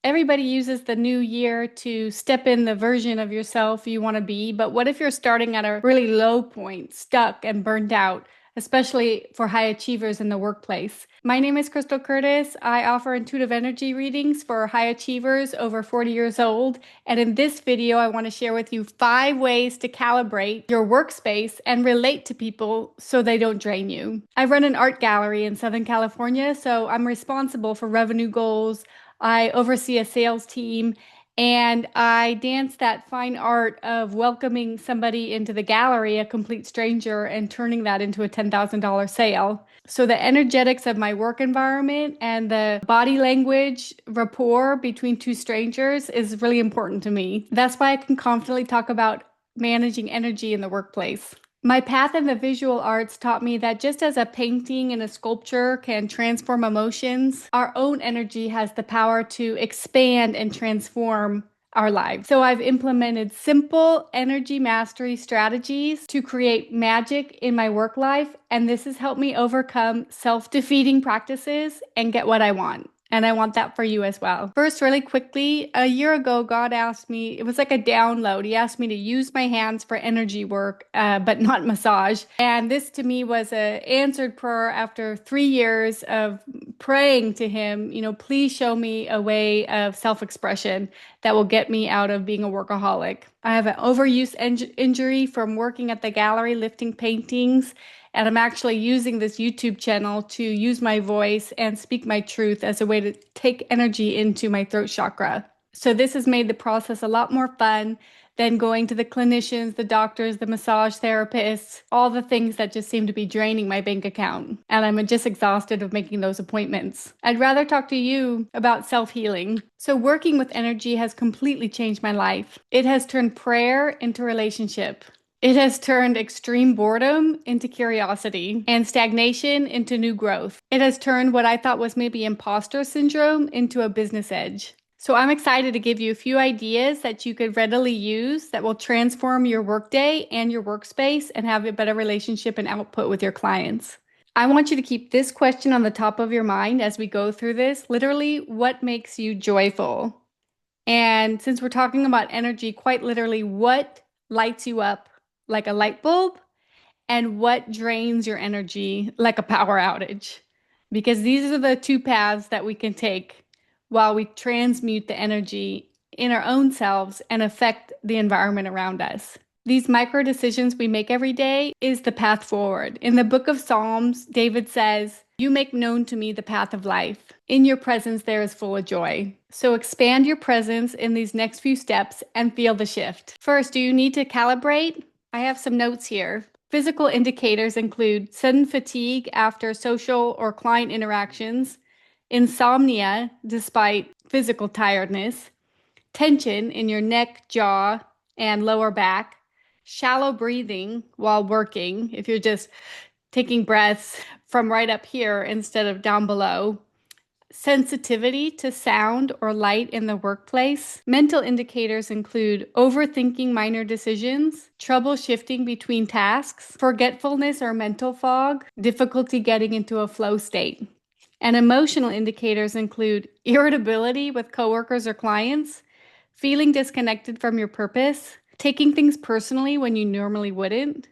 Everybody uses the new year to step in the version of yourself you want to be, but what if you're starting at a really low point, stuck and burned out, especially for high achievers in the workplace? My name is Crystal Curtis. I offer intuitive energy readings for high achievers over 40 years old, and in this video, I want to share with you 5 ways to calibrate your workspace and relate to people so they don't drain you. I run an art gallery in Southern California, so I'm responsible for revenue goals. I oversee a sales team, and I dance that fine art of welcoming somebody into the gallery, a complete stranger, and turning that into a $10,000 sale. So the energetics of my work environment and the body language rapport between two strangers is really important to me. That's why I can confidently talk about managing energy in the workplace. My path in the visual arts taught me that just as a painting and a sculpture can transform emotions, our own energy has the power to expand and transform our lives. So I've implemented simple energy mastery strategies to create magic in my work life, and this has helped me overcome self-defeating practices and get what I want. And I want that for you as well. First, really quickly, a year ago, God asked me, it was like a download. He asked me to use my hands for energy work, but not massage. And this to me was an answered prayer after 3 years of praying to Him, please show me a way of self-expression that will get me out of being a workaholic. I have an overuse injury from working at the gallery lifting paintings. And I'm actually using this YouTube channel to use my voice and speak my truth as a way to take energy into my throat chakra. So this has made the process a lot more fun than going to the clinicians, the doctors, the massage therapists, all the things that just seem to be draining my bank account. And I'm just exhausted of making those appointments. I'd rather talk to you about self-healing. So working with energy has completely changed my life. It has turned prayer into relationship. It has turned extreme boredom into curiosity and stagnation into new growth. It has turned what I thought was maybe imposter syndrome into a business edge. So I'm excited to give you a few ideas that you could readily use that will transform your workday and your workspace and have a better relationship and output with your clients. I want you to keep this question on the top of your mind as we go through this. Literally, what makes you joyful? And since we're talking about energy, quite literally, what lights you up like a light bulb and what drains your energy like a power outage? Because these are the two paths that we can take while we transmute the energy in our own selves and affect the environment around us. These micro decisions we make every day is the path forward. In the book of Psalms, David says, "You make known to me the path of life. In your presence there is full of joy." So expand your presence in these next few steps and feel the shift. First, do you need to calibrate? I have some notes here. Physical indicators include sudden fatigue after social or client interactions, insomnia despite physical tiredness, tension in your neck, jaw, and lower back, shallow breathing while working, if you're just taking breaths from right up here instead of down below, sensitivity to sound or light in the workplace. Mental indicators include overthinking minor decisions, trouble shifting between tasks, forgetfulness or mental fog, difficulty getting into a flow state. And emotional indicators include irritability with coworkers or clients, feeling disconnected from your purpose, taking things personally when you normally wouldn't,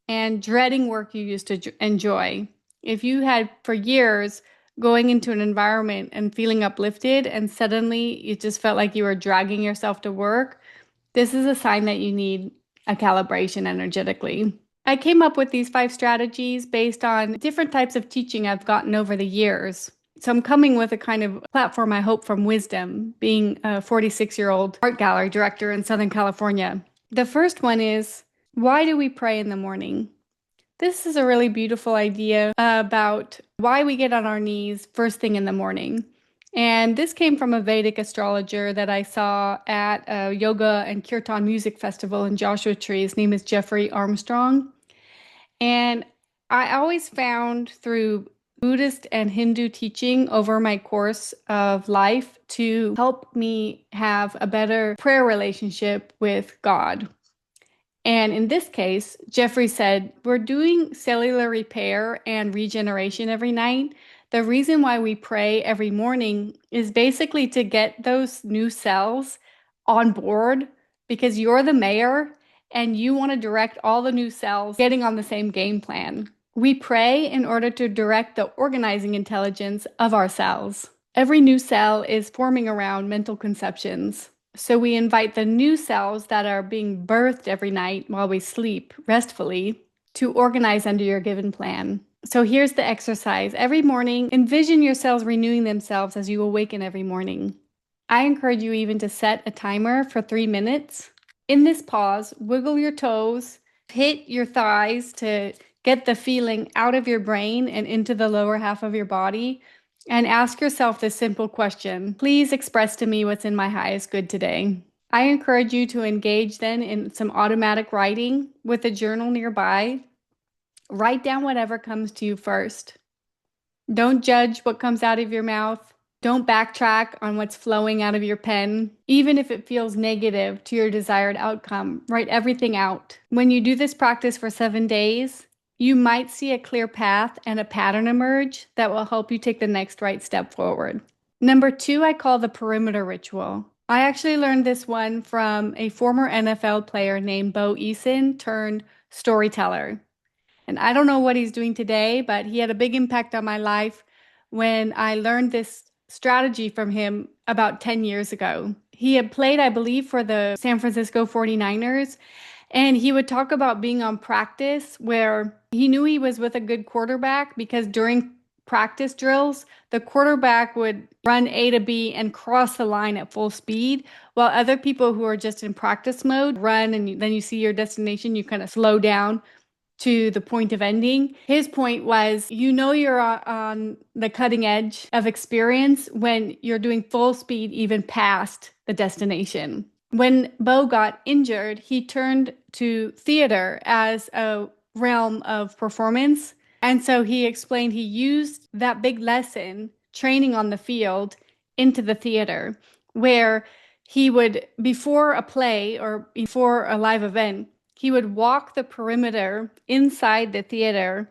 and dreading work you used to enjoy. If you had for years going into an environment and feeling uplifted and suddenly you just felt like you were dragging yourself to work, this is a sign that you need a calibration energetically. I came up with these 5 strategies based on different types of teaching I've gotten over the years. So I'm coming with a kind of platform, I hope, from wisdom, being a 46-year-old art gallery director in Southern California. The first one is, why do we pray in the morning? This is a really beautiful idea about why we get on our knees first thing in the morning. And this came from a Vedic astrologer that I saw at a yoga and kirtan music festival in Joshua Tree. His name is Jeffrey Armstrong. And I always found through Buddhist and Hindu teaching over my course of life to help me have a better prayer relationship with God. And in this case, Jeffrey said, we're doing cellular repair and regeneration every night. The reason why we pray every morning is basically to get those new cells on board because you're the mayor and you want to direct all the new cells getting on the same game plan. We pray in order to direct the organizing intelligence of our cells. Every new cell is forming around mental conceptions. So we invite the new cells that are being birthed every night while we sleep restfully to organize under your given plan. So here's the exercise. Every morning, envision your cells renewing themselves as you awaken every morning. I encourage you even to set a timer for 3 minutes. In this pause, wiggle your toes, hit your thighs to get the feeling out of your brain and into the lower half of your body, and ask yourself this simple question. Please express to me what's in my highest good today. I encourage you to engage then in some automatic writing with a journal nearby. Write down whatever comes to you first. Don't judge what comes out of your mouth. Don't backtrack on what's flowing out of your pen. Even if it feels negative to your desired outcome, write everything out. When you do this practice for 7 days, you might see a clear path and a pattern emerge that will help you take the next right step forward. Number 2, I call the perimeter ritual. I actually learned this one from a former NFL player named Bo Eason turned storyteller. And I don't know what he's doing today, but he had a big impact on my life when I learned this strategy from him about 10 years ago. He had played, I believe, for the San Francisco 49ers, and he would talk about being on practice where he knew he was with a good quarterback because during practice drills, the quarterback would run A to B and cross the line at full speed, while other people who are just in practice mode run and then you see your destination, you kind of slow down to the point of ending. His point was, you know, you're on the cutting edge of experience when you're doing full speed, even past the destination. When Bo got injured, he turned to theater as a realm of performance. And so he explained he used that big lesson, training on the field, into the theater, where he would, before a play or before a live event, he would walk the perimeter inside the theater,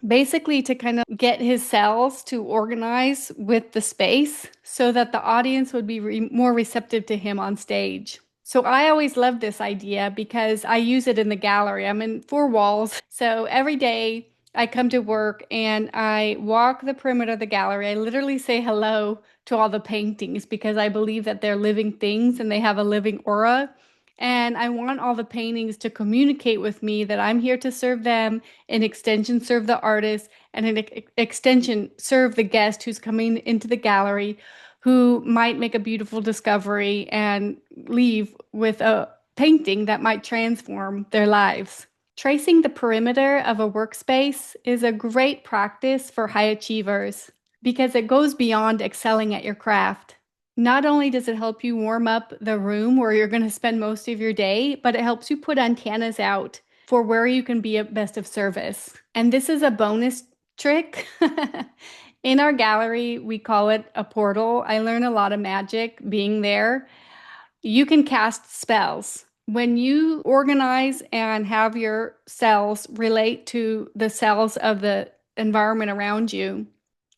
basically to kind of get his cells to organize with the space so that the audience would be more receptive to him on stage. So I always loved this idea because I use it in the gallery. I'm in 4 walls. So every day I come to work and I walk the perimeter of the gallery. I literally say hello to all the paintings because I believe that they're living things and they have a living aura. And I want all the paintings to communicate with me that I'm here to serve them, in extension, serve the artist, and in extension, serve the guest who's coming into the gallery who might make a beautiful discovery and leave with a painting that might transform their lives. Tracing the perimeter of a workspace is a great practice for high achievers because it goes beyond excelling at your craft. Not only does it help you warm up the room where you're going to spend most of your day, but it helps you put antennas out for where you can be at best of service. And this is a bonus trick. In our gallery, we call it a portal. I learn a lot of magic being there. You can cast spells. When you organize and have your cells relate to the cells of the environment around you,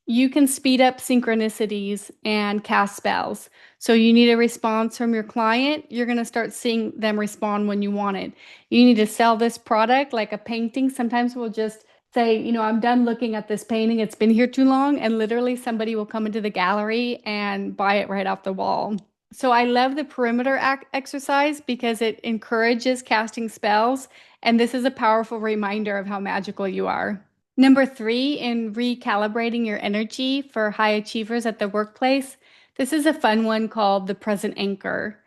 you can speed up synchronicities and cast spells. So you need a response from your client, you're going to start seeing them respond when you want it. You need to sell this product like a painting. Sometimes we'll just say, you know, I'm done looking at this painting. It's been here too long. And literally somebody will come into the gallery and buy it right off the wall. So I love the perimeter exercise because it encourages casting spells. And this is a powerful reminder of how magical you are. Number 3, in recalibrating your energy for high achievers at the workplace, this is a fun one called the present anchor.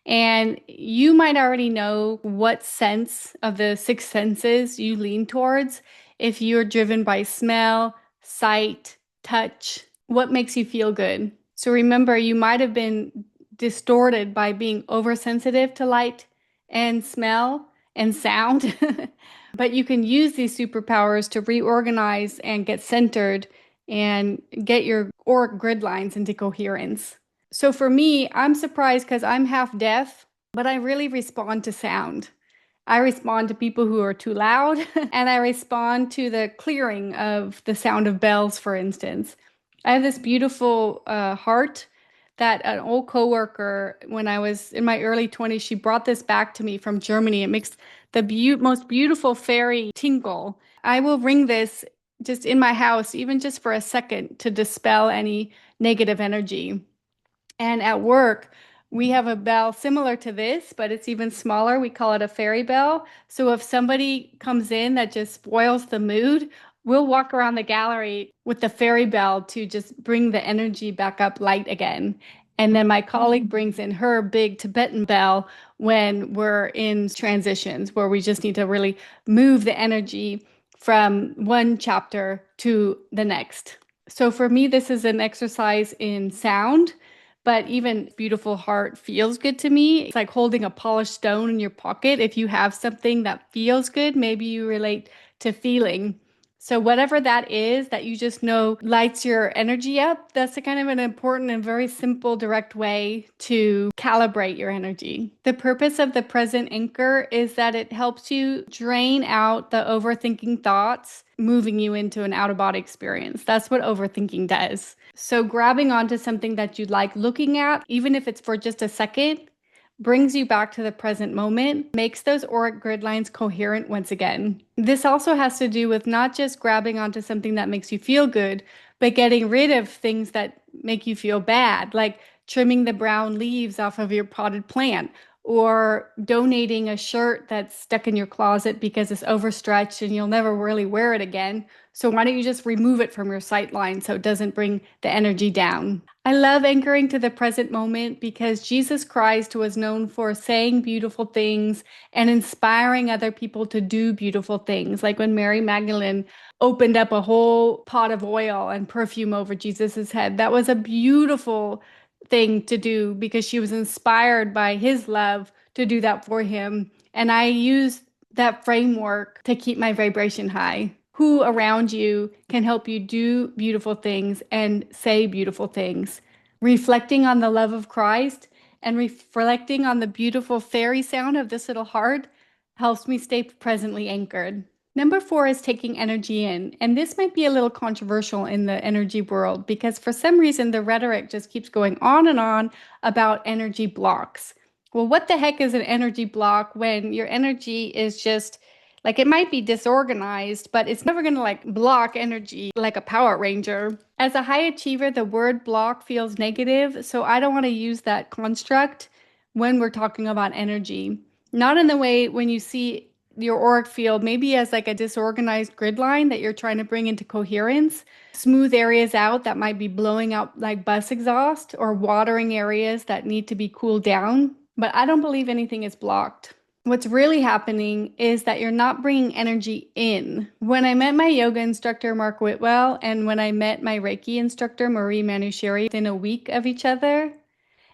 And you might already know what sense of the 6 senses you lean towards. If you're driven by smell, sight, touch, what makes you feel good? So remember, you might have been distorted by being oversensitive to light and smell and sound. But you can use these superpowers to reorganize and get centered and get your auric grid lines into coherence. So for me, I'm surprised because I'm half deaf, but I really respond to sound. I respond to people who are too loud, and I respond to the clearing of the sound of bells, for instance. I have this beautiful heart that an old coworker, when I was in my early 20s, she brought this back to me from Germany. It makes the most beautiful fairy tinkle. I will ring this just in my house, even just for a second, to dispel any negative energy. And at work, we have a bell similar to this, but it's even smaller. We call it a fairy bell. So if somebody comes in that just spoils the mood, we'll walk around the gallery with the fairy bell to just bring the energy back up light again. And then my colleague brings in her big Tibetan bell when we're in transitions where we just need to really move the energy from one chapter to the next. So for me, this is an exercise in sound, but even beautiful heart feels good to me. It's like holding a polished stone in your pocket. If you have something that feels good, maybe you relate to feeling. So whatever that is that you just know lights your energy up, that's a kind of an important and very simple, direct way to calibrate your energy. The purpose of the present anchor is that it helps you drain out the overthinking thoughts, moving you into an out-of-body experience. That's what overthinking does. So grabbing onto something that you like looking at, even if it's for just a second, brings you back to the present moment, makes those auric grid lines coherent once again. This also has to do with not just grabbing onto something that makes you feel good, but getting rid of things that make you feel bad, like trimming the brown leaves off of your potted plant, or donating a shirt that's stuck in your closet because it's overstretched and you'll never really wear it again. So why don't you just remove it from your sight line so it doesn't bring the energy down? I love anchoring to the present moment because Jesus Christ was known for saying beautiful things and inspiring other people to do beautiful things. Like when Mary Magdalene opened up a whole pot of oil and perfume over Jesus's head. That was a beautiful thing to do because she was inspired by his love to do that for him. And I use that framework to keep my vibration high. Who around you can help you do beautiful things and say beautiful things? Reflecting on the love of Christ and reflecting on the beautiful fairy sound of this little heart helps me stay presently anchored. Number four is taking energy in. And this might be a little controversial in the energy world because for some reason the rhetoric just keeps going on and on about energy blocks. Well, what the heck is an energy block when your energy is just like it might be disorganized, but it's never going to like block energy like a Power Ranger. As a high achiever, the word block feels negative, so I don't want to use that construct when we're talking about energy. Not in the way when you see your auric field maybe as like a disorganized grid line that you're trying to bring into coherence, smooth areas out that might be blowing out like bus exhaust, or watering areas that need to be cooled down. But I don't believe anything is blocked. What's really happening is that you're not bringing energy in. When I met my yoga instructor, Mark Whitwell, and when I met my Reiki instructor, Marie Manucheri, within a week of each other,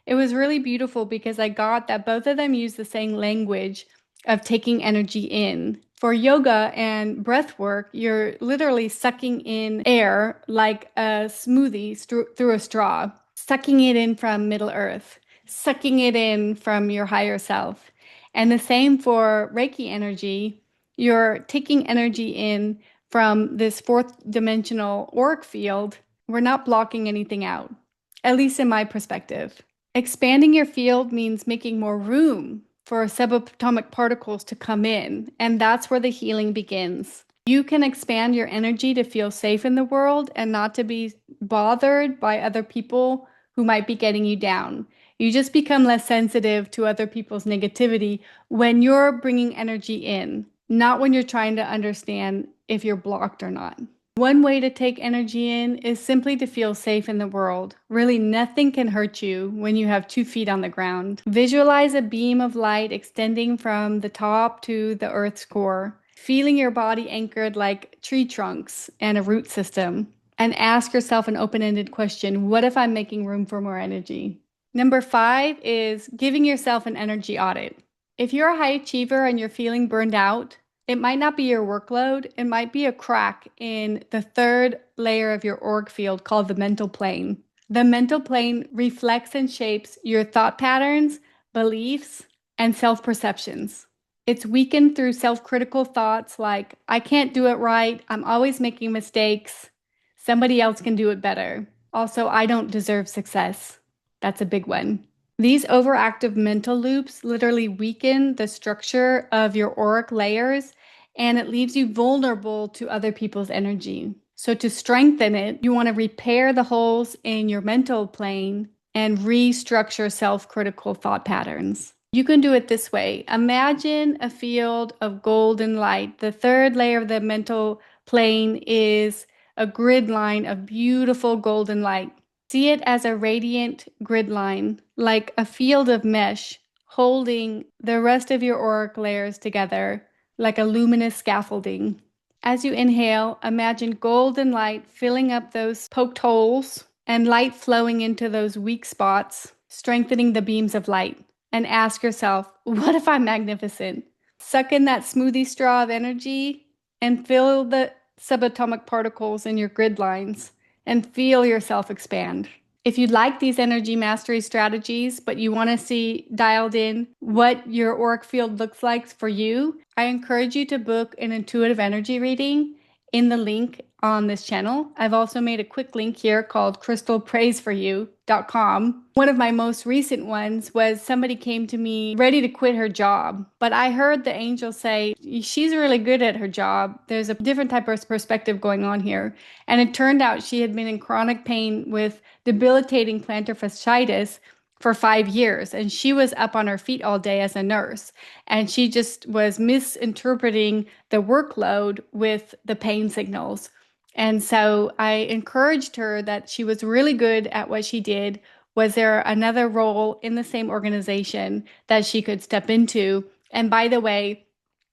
it was really beautiful because I got that both of them use the same language of taking energy in. For yoga and breath work, you're literally sucking in air like a smoothie through a straw, sucking it in from Middle Earth, sucking it in from your higher self. And the same for Reiki energy. You're taking energy in from this fourth dimensional auric field. We're not blocking anything out, at least in my perspective. Expanding your field means making more room for subatomic particles to come in, and that's where the healing begins. You can expand your energy to feel safe in the world and not to be bothered by other people who might be getting you down. You just become less sensitive to other people's negativity when you're bringing energy in, not when you're trying to understand if you're blocked or not. One way to take energy in is simply to feel safe in the world. Really, nothing can hurt you when you have 2 feet on the ground. Visualize a beam of light extending from the top to the Earth's core, feeling your body anchored like tree trunks and a root system. And ask yourself an open-ended question: what if I'm making room for more energy? Number 5 is giving yourself an energy audit. If you're a high achiever and you're feeling burned out, it might not be your workload. It might be a crack in the third layer of your auric field called the mental plane. The mental plane reflects and shapes your thought patterns, beliefs, and self-perceptions. It's weakened through self-critical thoughts like, I can't do it right, I'm always making mistakes, somebody else can do it better. Also, I don't deserve success. That's a big one. These overactive mental loops literally weaken the structure of your auric layers, and it leaves you vulnerable to other people's energy. So to strengthen it, you want to repair the holes in your mental plane and restructure self-critical thought patterns. You can do it this way. Imagine a field of golden light. The third layer of the mental plane is a grid line of beautiful golden light. See it as a radiant grid line, like a field of mesh holding the rest of your auric layers together, like a luminous scaffolding. As you inhale, imagine golden light filling up those poked holes and light flowing into those weak spots, strengthening the beams of light. And ask yourself, what if I'm magnificent? Suck in that smoothie straw of energy and feel the subatomic particles in your grid lines and feel yourself expand. If you'd like these energy mastery strategies, but you want to see dialed in what your auric field looks like for you, I encourage you to book an intuitive energy reading in the link on this channel. I've also made a quick link here called crystalpraysforyou.com. One of my most recent ones was somebody came to me ready to quit her job, but I heard the angel say, she's really good at her job. There's a different type of perspective going on here. And it turned out she had been in chronic pain with debilitating plantar fasciitis for 5 years, and she was up on her feet all day as a nurse, and she just was misinterpreting the workload with the pain signals. And so I encouraged her that she was really good at what she did. Was there another role in the same organization that she could step into? And by the way,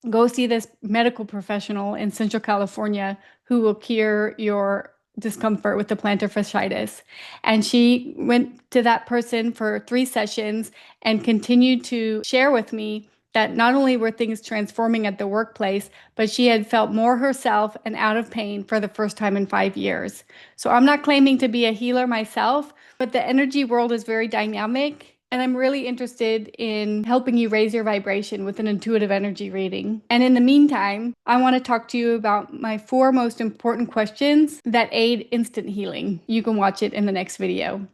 go see this medical professional in Central California who will cure your discomfort with the plantar fasciitis. And she went to that person for 3 sessions and continued to share with me that not only were things transforming at the workplace, but she had felt more herself and out of pain for the first time in 5 years. So I'm not claiming to be a healer myself, but the energy world is very dynamic. And I'm really interested in helping you raise your vibration with an intuitive energy reading. And in the meantime, I want to talk to you about my 4 most important questions that aid instant healing. You can watch it in the next video.